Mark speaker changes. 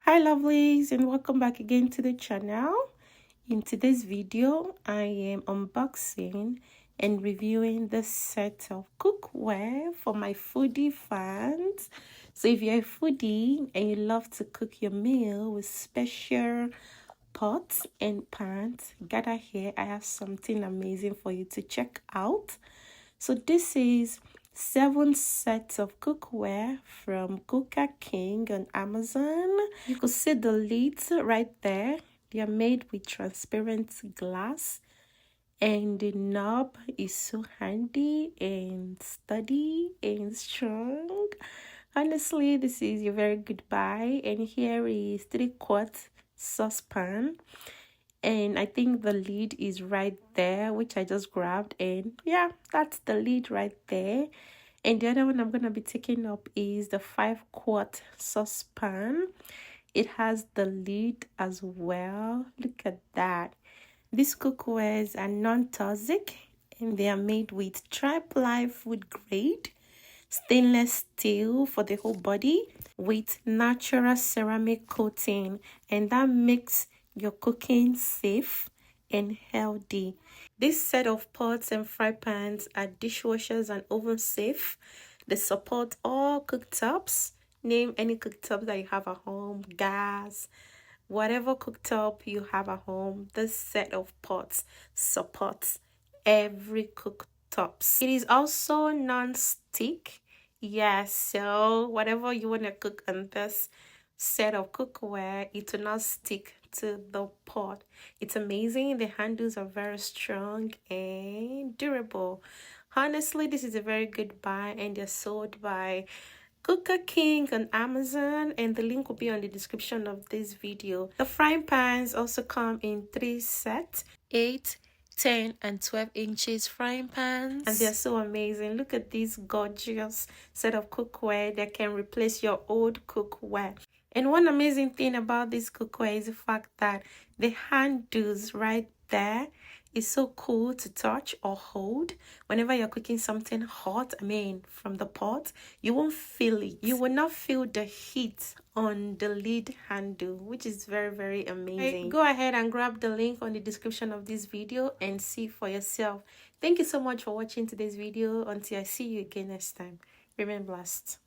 Speaker 1: Hi lovelies, and welcome back again to the channel. In today's video I am unboxing and reviewing this set of cookware for my foodie fans. So if you're a foodie and you love to cook your meal with special pots and pans, gather here. I have something amazing for you to check out. So this is 7 sets of cookware from Cooker King on Amazon. You could see the lids right there. They are made with transparent glass, and the knob is so handy and sturdy and strong. Honestly, this is a very good buy. And here is 3/4 saucepan, and I think the lid is right there, which I just grabbed, and yeah, that's the lid right there. And the other one I'm gonna be taking up is the 5/4 saucepan. It has the lid as well. Look at that. These cookwares are non-toxic and they are made with tri-ply food grade stainless steel for the whole body with natural ceramic coating, and that makes your cooking safe and healthy. This set of pots and fry pans are dishwashers and oven safe. They support all cooktops. Name any cooktop that you have at home, gas, whatever cooktop you have at home. This set of pots supports every cooktops. It is also non-stick. Yes, so whatever you want to cook on this set of cookware, it will not stick to the pot. It's amazing. The handles are very strong and durable. Honestly, this is a very good buy, and they're sold by Cooker King on Amazon, and the link will be on the description of this video. The frying pans also come in 3 sets: 8, 10 and 12 inches frying pans, and they're so amazing. Look at this gorgeous set of cookware that can replace your old cookware. And one amazing thing about this cookware is the fact that the handles right there is so cool to touch or hold. Whenever you're cooking something hot, from the pot, you won't feel it. You will not feel the heat on the lid handle, which is very amazing. Go ahead and grab the link on the description of this video and see for yourself. Thank you so much for watching today's video. Until I see you again next time, remain blessed.